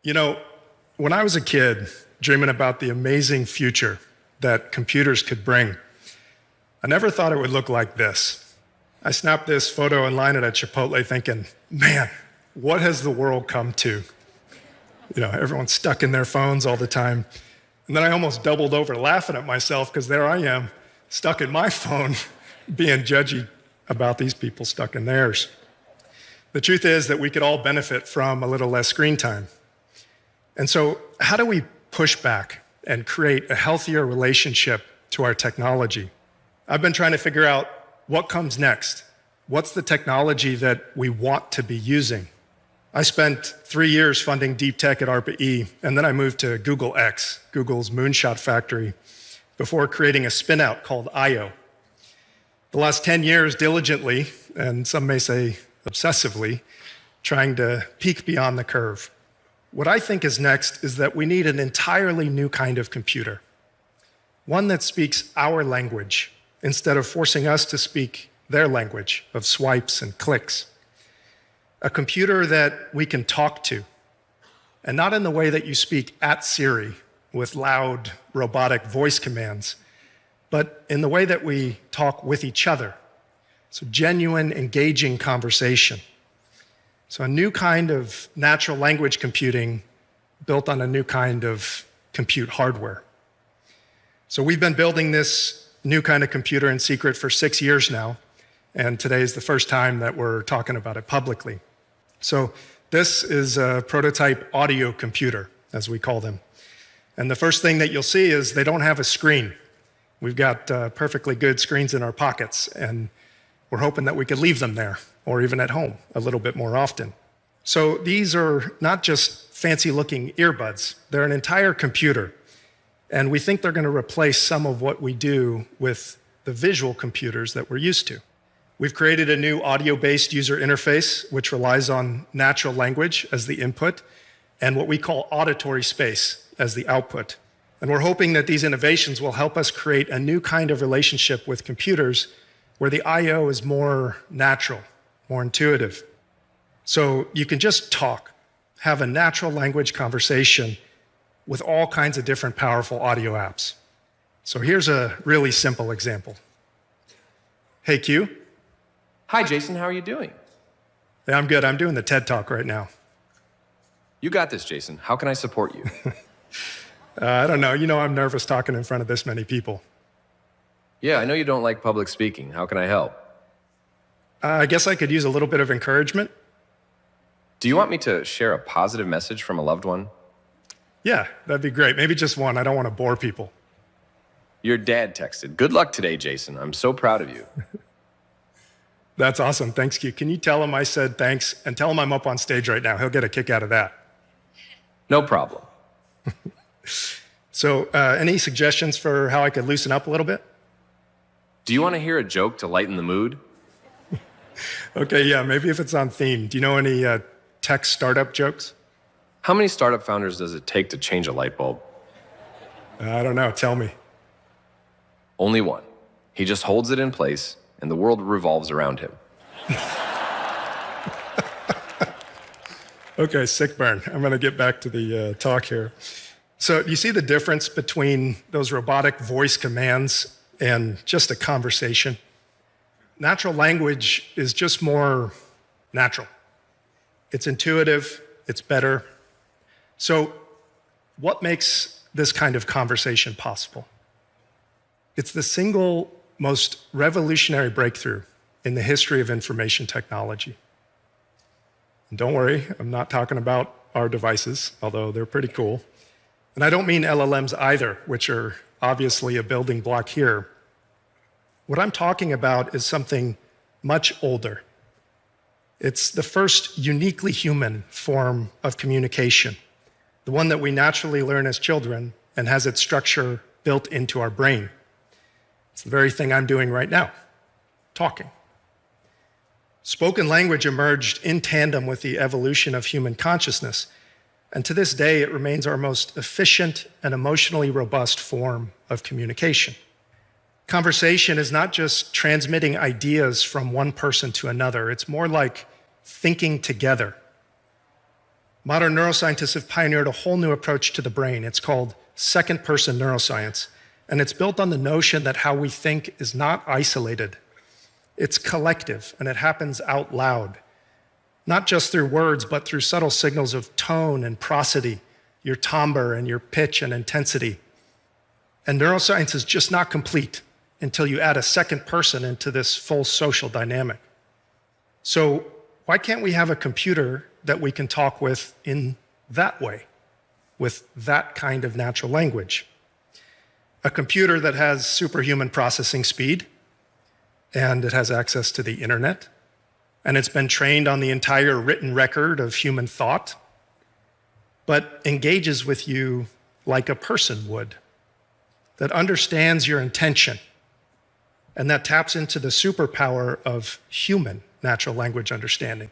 You know, when I was a kid, dreaming about the amazing future that computers could bring, I never thought it would look like this. I snapped this photo online at Chipotle thinking, man, what has the world come to? You know, everyone's stuck in their phones all the time. And then I almost doubled over laughing at myself because there I am, stuck in my phone, being judgy about these people stuck in theirs. The truth is that we could all benefit from a little less screen time. And so how do we push back and create a healthier relationship to our technology? I've been trying to figure out what comes next. What's the technology that we want to be using? I spent 3 years funding deep tech at ARPA-E, and then I moved to Google X, Google's moonshot factory, before creating a spin-out called I/O. The last 10 years diligently, and some may say obsessively, trying to peek beyond the curve. What I think is next is that we need an entirely new kind of computer, one that speaks our language instead of forcing us to speak their language of swipes and clicks. A computer that we can talk to, and not in the way that you speak at Siri with loud robotic voice commands, but in the way that we talk with each other. So genuine, engaging conversation. So a new kind of natural language computing built on a new kind of compute hardware. So we've been building this new kind of computer in secret for 6 years now, and today is the first time that we're talking about it publicly. So this is a prototype audio computer, as we call them. And the first thing that you'll see is they don't have a screen. We've got perfectly good screens in our pockets, and we're hoping that we could leave them there, or even at home a little bit more often. So these are not just fancy-looking earbuds. They're an entire computer. And we think they're going to replace some of what we do with the visual computers that we're used to. We've created a new audio-based user interface, which relies on natural language as the input, and what we call auditory space as the output. And we're hoping that these innovations will help us create a new kind of relationship with computers where the I/O is more natural, more intuitive. So you can just talk, have a natural language conversation with all kinds of different powerful audio apps. So here's a really simple example. Hey, Q. Hi, Jason. How are you doing? Hey, I'm good. I'm doing the TED Talk right now. You got this, Jason. How can I support you? I don't know. You know, I'm nervous talking in front of this many people. Yeah, I know you don't like public speaking. How can I help? I guess I could use a little bit of encouragement. Do you want me to share a positive message from a loved one? Yeah, that'd be great. Maybe just one. I don't want to bore people. Your dad texted. Good luck today, Jason. I'm so proud of you. That's awesome. Thanks, Q. Can you tell him I said thanks, and tell him I'm up on stage right now? He'll get a kick out of that. No problem. So any suggestions for how I could loosen up a little bit? Do you want to hear a joke to lighten the mood? Okay, yeah, maybe if it's on theme. Do you know any tech startup jokes? How many startup founders does it take to change a light bulb? I don't know. Tell me. Only one. He just holds it in place, and the world revolves around him. Okay, sick burn. I'm going to get back to the talk here. So you see the difference between those robotic voice commands and just a conversation? Natural language is just more natural. It's intuitive, it's better. So what makes this kind of conversation possible? It's the single most revolutionary breakthrough in the history of information technology. And don't worry, I'm not talking about our devices, although they're pretty cool. And I don't mean LLMs either, which are obviously a building block here. What I'm talking about is something much older. It's the first uniquely human form of communication, the one that we naturally learn as children and has its structure built into our brain. It's the very thing I'm doing right now, talking. Spoken language emerged in tandem with the evolution of human consciousness, and to this day, it remains our most efficient and emotionally robust form of communication. Conversation is not just transmitting ideas from one person to another. It's more like thinking together. Modern neuroscientists have pioneered a whole new approach to the brain. It's called second-person neuroscience, and it's built on the notion that how we think is not isolated. It's collective, and it happens out loud, not just through words, but through subtle signals of tone and prosody, your timbre and your pitch and intensity. And neuroscience is just not complete until you add a second person into this full social dynamic. So why can't we have a computer that we can talk with in that way, with that kind of natural language? A computer that has superhuman processing speed, and it has access to the internet, and it's been trained on the entire written record of human thought, but engages with you like a person would, that understands your intention, and that taps into the superpower of human natural language understanding.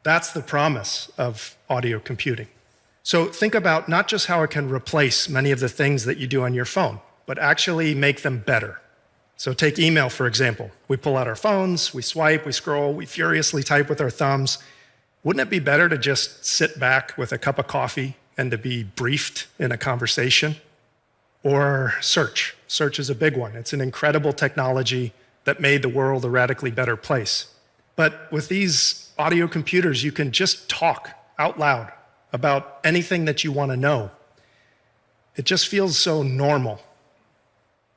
That's the promise of audio computing. So think about not just how it can replace many of the things that you do on your phone, but actually make them better. So take email, for example. We pull out our phones, we swipe, we scroll, we furiously type with our thumbs. Wouldn't it be better to just sit back with a cup of coffee and to be briefed in a conversation? Or search. Search is a big one. It's an incredible technology that made the world a radically better place. But with these audio computers, you can just talk out loud about anything that you want to know. It just feels so normal.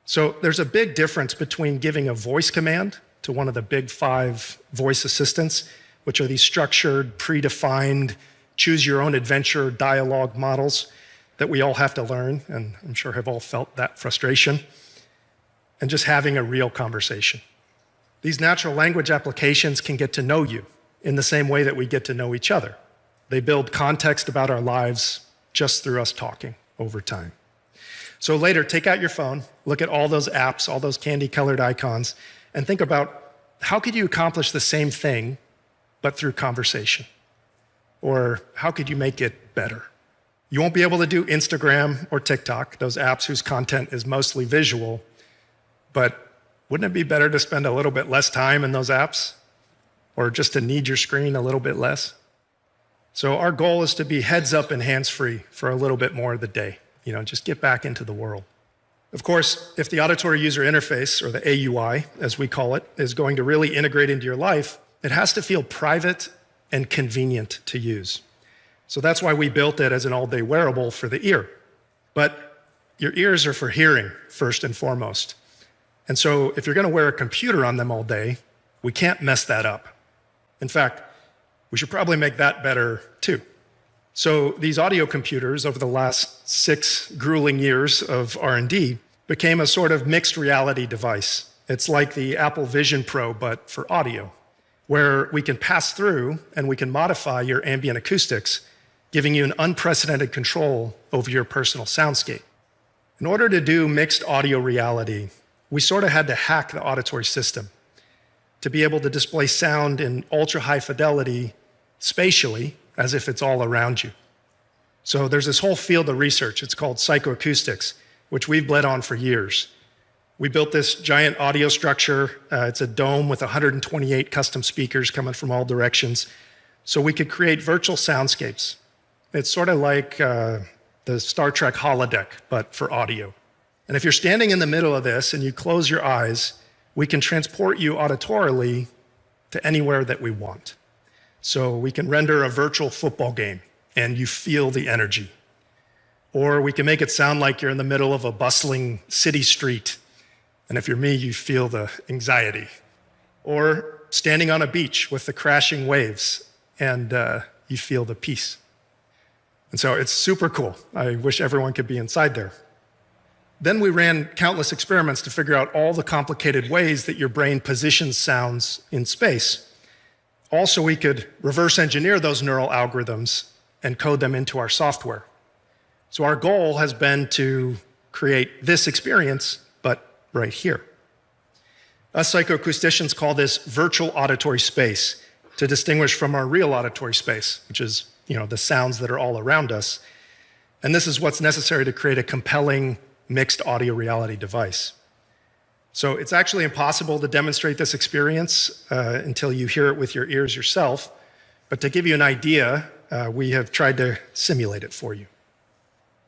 So there's a big difference between giving a voice command to one of the big 5 voice assistants, which are these structured, predefined, choose-your-own-adventure dialogue models that we all have to learn, and I'm sure have all felt that frustration, and just having a real conversation. These natural language applications can get to know you in the same way that we get to know each other. They build context about our lives just through us talking over time. So later, take out your phone, look at all those apps, all those candy-colored icons, and think about how could you accomplish the same thing, but through conversation? Or how could you make it better? You won't be able to do Instagram or TikTok, those apps whose content is mostly visual, but wouldn't it be better to spend a little bit less time in those apps? Or just to need your screen a little bit less? So our goal is to be heads up and hands free for a little bit more of the day. Just get back into the world. Of course, if the auditory user interface, or the AUI, as we call it, is going to really integrate into your life, it has to feel private and convenient to use. So that's why we built it as an all-day wearable for the ear. But your ears are for hearing, first and foremost. And so if you're going to wear a computer on them all day, we can't mess that up. In fact, we should probably make that better too. So these audio computers, over the last 6 grueling years of R&D, became a sort of mixed reality device. It's like the Apple Vision Pro, but for audio, where we can pass through and we can modify your ambient acoustics, giving you an unprecedented control over your personal soundscape. In order to do mixed audio reality, we sort of had to hack the auditory system to be able to display sound in ultra-high fidelity spatially, as if it's all around you. So there's this whole field of research. It's called psychoacoustics, which we've bled on for years. We built this giant audio structure. It's a dome with 128 custom speakers coming from all directions, so we could create virtual soundscapes. It's sort of like the Star Trek holodeck, but for audio. And if you're standing in the middle of this and you close your eyes, we can transport you auditorily to anywhere that we want. So we can render a virtual football game and you feel the energy. Or we can make it sound like you're in the middle of a bustling city street. And if you're me, you feel the anxiety. Or standing on a beach with the crashing waves and you feel the peace. And so it's super cool. I wish everyone could be inside there. Then we ran countless experiments to figure out all the complicated ways that your brain positions sounds in space. Also, we could reverse engineer those neural algorithms and code them into our software. So our goal has been to create this experience, but right here. Us psychoacousticians call this virtual auditory space to distinguish from our real auditory space, which is, the sounds that are all around us. And this is what's necessary to create a compelling mixed audio reality device. So it's actually impossible to demonstrate this experience until you hear it with your ears yourself. But to give you an idea, we have tried to simulate it for you.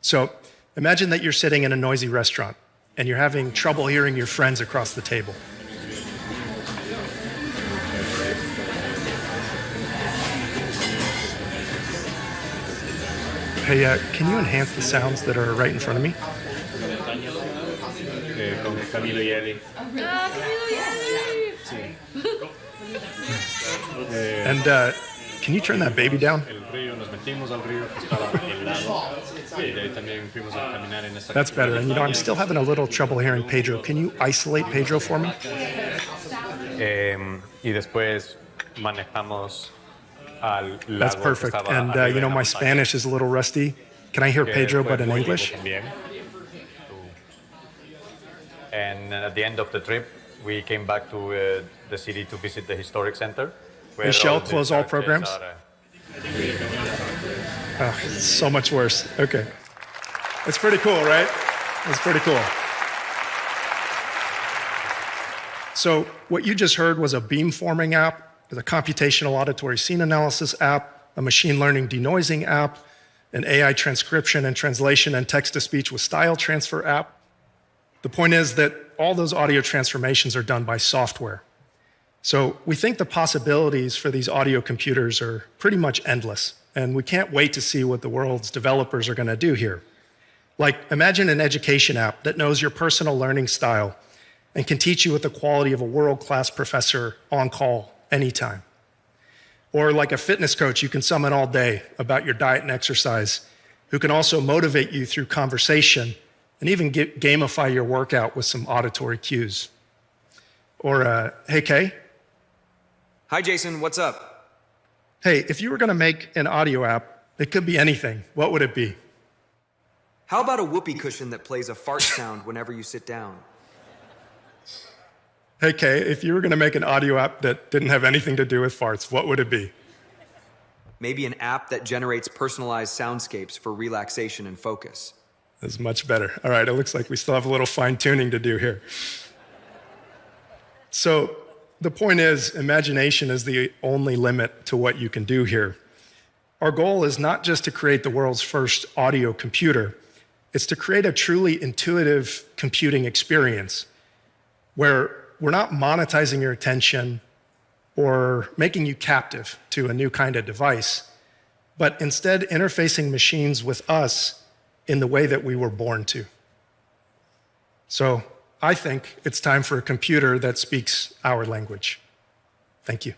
So imagine that you're sitting in a noisy restaurant and you're having trouble hearing your friends across the table. Hey, can you enhance the sounds that are right in front of me? And can you turn that baby down? That's better. And I'm still having a little trouble hearing Pedro. Can you isolate Pedro for me? Y después manejamos al That's lago perfect. que estaba And arriba de la my montaña, Spanish is a little rusty. Can I hear que Pedro, fue but in muy lindo English? también. And at the end of the trip, we came back to the city to visit the historic center. where Michelle, all the close all churches programs? are, Oh, it's so much worse. Okay. That's pretty cool, right? That's pretty cool. So what you just heard was a beamforming app, a computational auditory scene analysis app, a machine learning denoising app, an AI transcription and translation and text-to-speech with style transfer app. The point is that all those audio transformations are done by software. So we think the possibilities for these audio computers are pretty much endless, and we can't wait to see what the world's developers are going to do here. Like, imagine an education app that knows your personal learning style and can teach you with the quality of a world-class professor on call anytime. Or like a fitness coach you can summon all day about your diet and exercise, who can also motivate you through conversation and even gamify your workout with some auditory cues. Or, hey, Kay? Hi, Jason. What's up? Hey, if you were going to make an audio app, it could be anything. What would it be? How about a whoopee cushion that plays a fart sound whenever you sit down? Hey, Kay, if you were going to make an audio app that didn't have anything to do with farts, what would it be? Maybe an app that generates personalized soundscapes for relaxation and focus. That's much better. All right, it looks like we still have a little fine-tuning to do here. So the point is, imagination is the only limit to what you can do here. Our goal is not just to create the world's first audio computer, it's to create a truly intuitive computing experience where we're not monetizing your attention or making you captive to a new kind of device, but instead interfacing machines with us in the way that we were born to. So I think it's time for a computer that speaks our language. Thank you.